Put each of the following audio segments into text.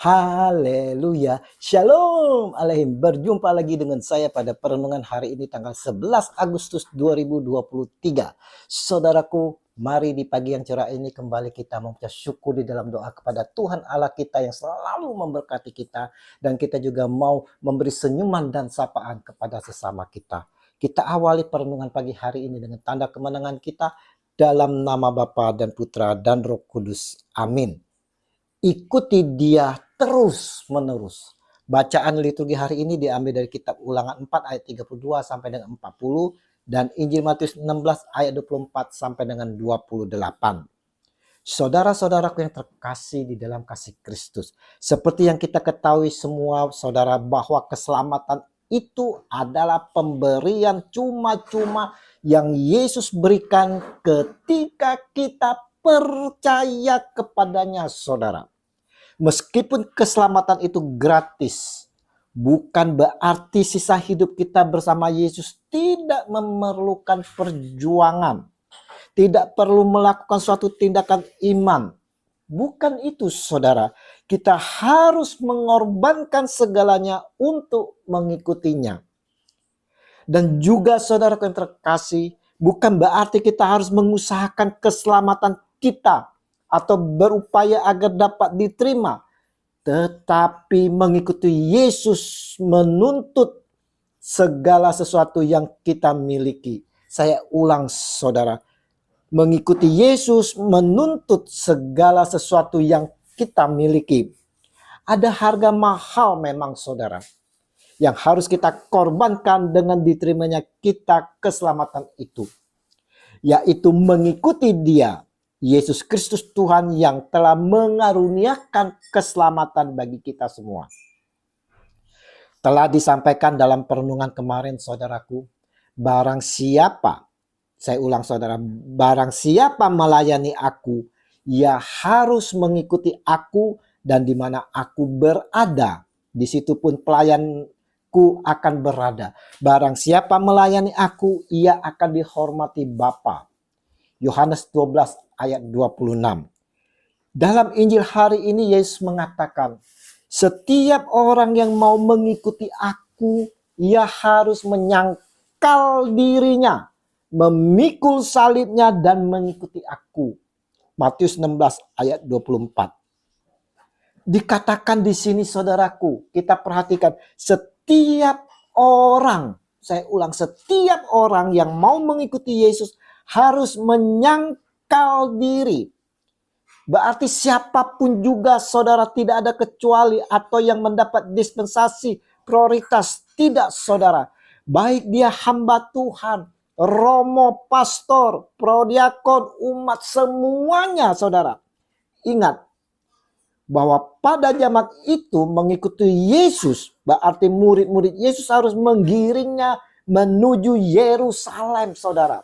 Haleluya, Shalom Aleihim. Berjumpa lagi dengan saya pada perenungan hari ini tanggal 11 Agustus 2023. Saudaraku, mari di pagi yang cerah ini kembali kita mengucap syukur di dalam doa kepada Tuhan Allah kita yang selalu memberkati kita. Dan kita juga mau memberi senyuman dan sapaan kepada sesama kita. Kita awali perenungan pagi hari ini dengan tanda kemenangan kita dalam nama Bapa dan Putra dan Roh Kudus. Amin. Ikuti dia terus menerus. Bacaan liturgi hari ini diambil dari kitab Ulangan 4 ayat 32 sampai dengan 40 dan Injil Matius 16 ayat 24 sampai dengan 28. Saudara-saudaraku yang terkasih di dalam kasih Kristus, seperti yang kita ketahui semua saudara bahwa keselamatan itu adalah pemberian cuma-cuma yang Yesus berikan ketika kita percaya kepadanya, saudara. Meskipun keselamatan itu gratis, bukan berarti sisa hidup kita bersama Yesus tidak memerlukan perjuangan. Tidak perlu melakukan suatu tindakan iman. Bukan itu, saudara. Kita harus mengorbankan segalanya untuk mengikutinya. Dan juga saudara yang terkasih, bukan berarti kita harus mengusahakan keselamatan kita atau berupaya agar dapat diterima. Tetapi mengikuti Yesus menuntut segala sesuatu yang kita miliki. Saya ulang, saudara. Mengikuti Yesus menuntut segala sesuatu yang kita miliki. Ada harga mahal memang, saudara, yang harus kita korbankan dengan diterimanya kita keselamatan itu. Yaitu mengikuti dia, Yesus Kristus Tuhan yang telah mengaruniakan keselamatan bagi kita semua. Telah disampaikan dalam perenungan kemarin, saudaraku, barang siapa, saya ulang saudara, barang siapa melayani aku, ia harus mengikuti aku, dan di mana aku berada, di situ pun pelayanku akan berada. Barang siapa melayani aku, ia akan dihormati Bapa. Yohanes 12 ayat 26. Dalam Injil hari ini Yesus mengatakan, setiap orang yang mau mengikuti aku, ia harus menyangkal dirinya, memikul salibnya dan mengikuti aku. Matius 16 ayat 24. Dikatakan di sini, saudaraku, kita perhatikan, setiap orang, saya ulang, setiap orang yang mau mengikuti Yesus harus menyangkal diri. Berarti siapapun juga, saudara, tidak ada kecuali atau yang mendapat dispensasi prioritas. Tidak, saudara. Baik dia hamba Tuhan, romo, pastor, prodiakon, umat, semuanya, saudara. Ingat bahwa pada zaman itu mengikuti Yesus berarti murid-murid Yesus harus menggiringnya menuju Yerusalem, saudara.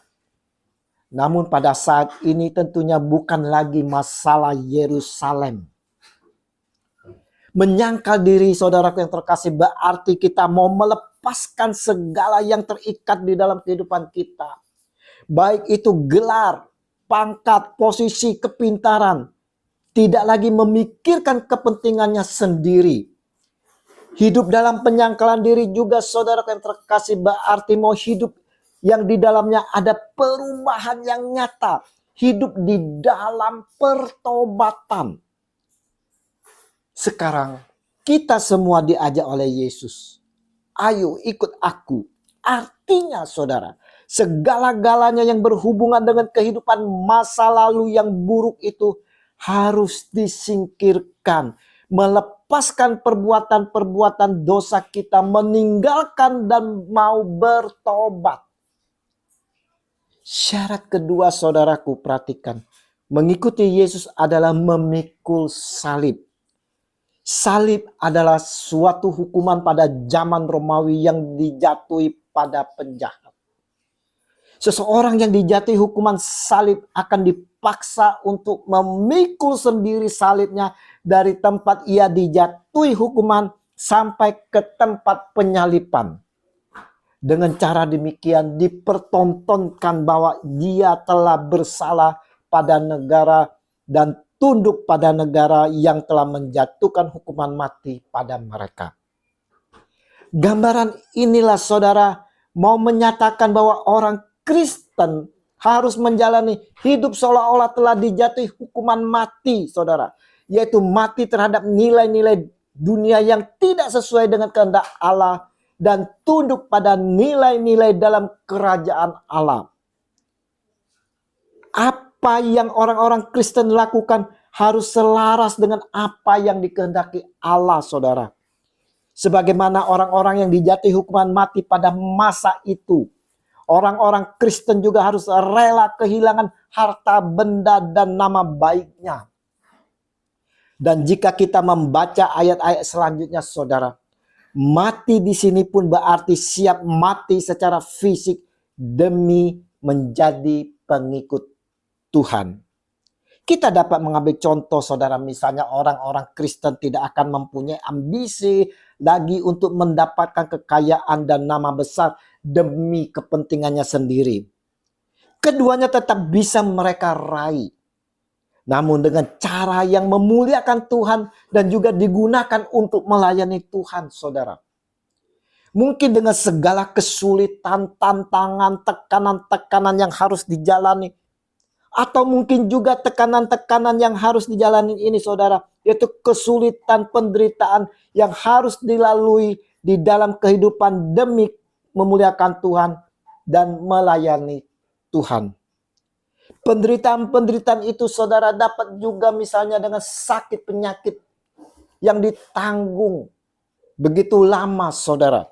Namun pada saat ini tentunya bukan lagi masalah Yerusalem. Menyangkal diri, saudaraku yang terkasih, berarti kita mau melepaskan segala yang terikat di dalam kehidupan kita. Baik itu gelar, pangkat, posisi, kepintaran. Tidak lagi memikirkan kepentingannya sendiri. Hidup dalam penyangkalan diri juga, saudaraku yang terkasih, berarti mau hidup yang di dalamnya ada perubahan yang nyata. Hidup di dalam pertobatan. Sekarang kita semua diajak oleh Yesus. Ayo ikut aku. Artinya, saudara, segala-galanya yang berhubungan dengan kehidupan masa lalu yang buruk itu harus disingkirkan. Melepaskan perbuatan-perbuatan dosa kita, meninggalkan dan mau bertobat. Syarat kedua, saudaraku, perhatikan. Mengikuti Yesus adalah memikul salib. Salib adalah suatu hukuman pada zaman Romawi yang dijatuhi pada penjahat. Seseorang yang dijatuhi hukuman salib akan dipaksa untuk memikul sendiri salibnya dari tempat ia dijatuhi hukuman sampai ke tempat penyaliban. Dengan cara demikian dipertontonkan bahwa dia telah bersalah pada negara dan tunduk pada negara yang telah menjatuhkan hukuman mati pada mereka. Gambaran inilah saudara mau menyatakan bahwa orang Kristen harus menjalani hidup seolah-olah telah dijatuhi hukuman mati, saudara. Yaitu mati terhadap nilai-nilai dunia yang tidak sesuai dengan kehendak Allah dan tunduk pada nilai-nilai dalam kerajaan Allah. Apa yang orang-orang Kristen lakukan harus selaras dengan apa yang dikehendaki Allah, saudara. Sebagaimana orang-orang yang dijatuhi hukuman mati pada masa itu. Orang-orang Kristen juga harus rela kehilangan harta benda dan nama baiknya. Dan jika kita membaca ayat-ayat selanjutnya, saudara, mati di sini pun berarti siap mati secara fisik demi menjadi pengikut Tuhan. Kita dapat mengambil contoh, saudara, misalnya orang-orang Kristen tidak akan mempunyai ambisi lagi untuk mendapatkan kekayaan dan nama besar demi kepentingannya sendiri. Keduanya tetap bisa mereka raih, namun dengan cara yang memuliakan Tuhan dan juga digunakan untuk melayani Tuhan, saudara. Mungkin dengan segala kesulitan, tantangan, tekanan-tekanan yang harus dijalani. Atau mungkin juga tekanan-tekanan yang harus dijalani ini, saudara. Yaitu kesulitan, penderitaan yang harus dilalui di dalam kehidupan demi memuliakan Tuhan dan melayani Tuhan. Penderitaan-penderitaan itu, saudara, dapat juga misalnya dengan sakit penyakit yang ditanggung begitu lama, saudara.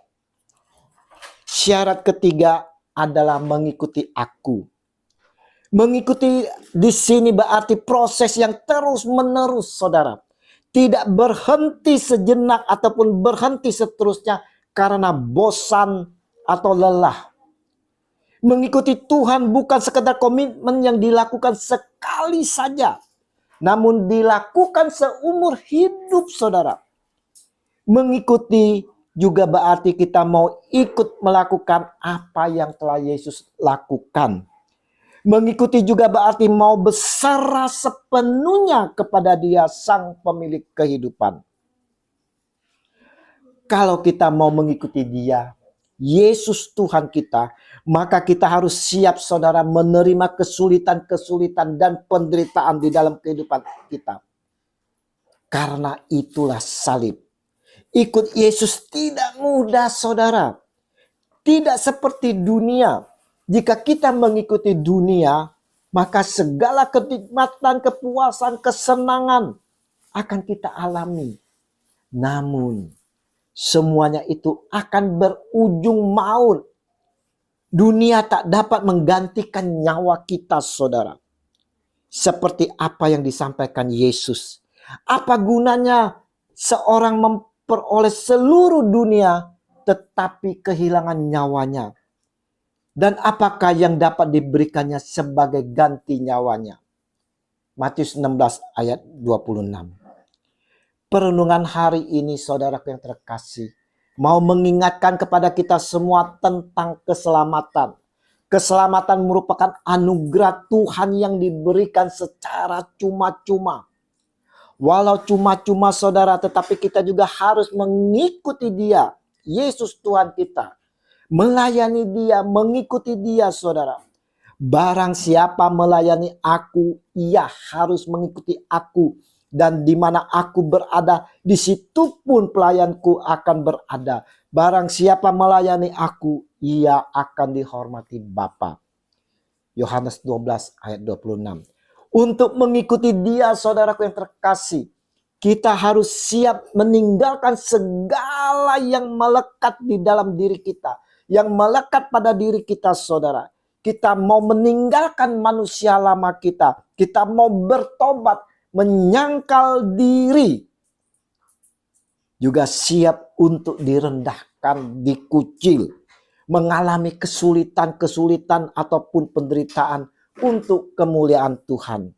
Syarat ketiga adalah mengikuti aku. Mengikuti di sini berarti proses yang terus-menerus, saudara. Tidak berhenti sejenak ataupun berhenti seterusnya karena bosan atau lelah. Mengikuti Tuhan bukan sekedar komitmen yang dilakukan sekali saja, namun dilakukan seumur hidup, saudara. Mengikuti juga berarti kita mau ikut melakukan apa yang telah Yesus lakukan. Mengikuti juga berarti mau berserah sepenuhnya kepada Dia, Sang Pemilik kehidupan. Kalau kita mau mengikuti Dia, Yesus Tuhan kita, maka kita harus siap, saudara, menerima kesulitan-kesulitan dan penderitaan di dalam kehidupan kita. Karena itulah salib. Ikut Yesus tidak mudah, saudara. Tidak seperti dunia. Jika kita mengikuti dunia, maka segala kenikmatan, kepuasan, kesenangan akan kita alami. Namun, semuanya itu akan berujung maut. Dunia tak dapat menggantikan nyawa kita, saudara. Seperti apa yang disampaikan Yesus. Apa gunanya seorang memperoleh seluruh dunia tetapi kehilangan nyawanya? Dan apakah yang dapat diberikannya sebagai ganti nyawanya? Matius 16 ayat 26. Perenungan hari ini, saudaraku yang terkasih, mau mengingatkan kepada kita semua tentang keselamatan. Keselamatan merupakan anugerah Tuhan yang diberikan secara cuma-cuma. Walau cuma-cuma, saudara, tetapi kita juga harus mengikuti Dia, Yesus Tuhan kita. Melayani Dia, mengikuti Dia, saudara. Barang siapa melayani aku, ia harus mengikuti aku. Dan di mana aku berada, di situ pun pelayanku akan berada. Barang siapa melayani aku, ia akan dihormati Bapa. Yohanes 12 ayat 26. Untuk mengikuti Dia, saudaraku yang terkasih, kita harus siap meninggalkan segala yang melekat di dalam diri kita. Yang melekat pada diri kita, saudara. Kita mau meninggalkan manusia lama kita. Kita mau bertobat, menyangkal diri. Juga siap untuk direndahkan, dikucil. Mengalami kesulitan-kesulitan ataupun penderitaan untuk kemuliaan Tuhan.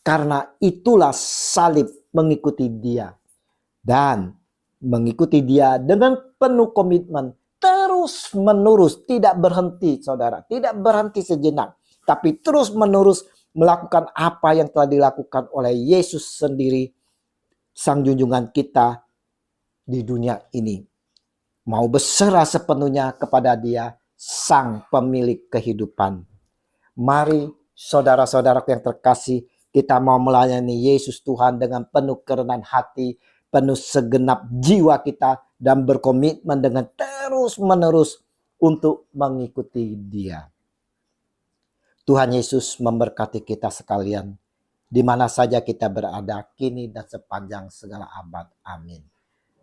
Karena itulah salib mengikuti Dia. Dan mengikuti Dia dengan penuh komitmen. Terus menerus, tidak berhenti, saudara. Tidak berhenti sejenak. Tapi terus menerus melakukan apa yang telah dilakukan oleh Yesus sendiri, Sang Junjungan kita di dunia ini. Mau berserah sepenuhnya kepada Dia, Sang Pemilik kehidupan. Mari saudara-saudaraku yang terkasih, kita mau melayani Yesus Tuhan dengan penuh kerendahan hati, penuh segenap jiwa kita, dan berkomitmen dengan terus-menerus untuk mengikuti Dia. Tuhan Yesus memberkati kita sekalian, di mana saja kita berada kini dan sepanjang segala abad. Amin.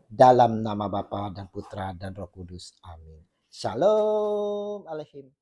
Dalam nama Bapa dan Putra dan Roh Kudus. Amin. Shalom Aleichem.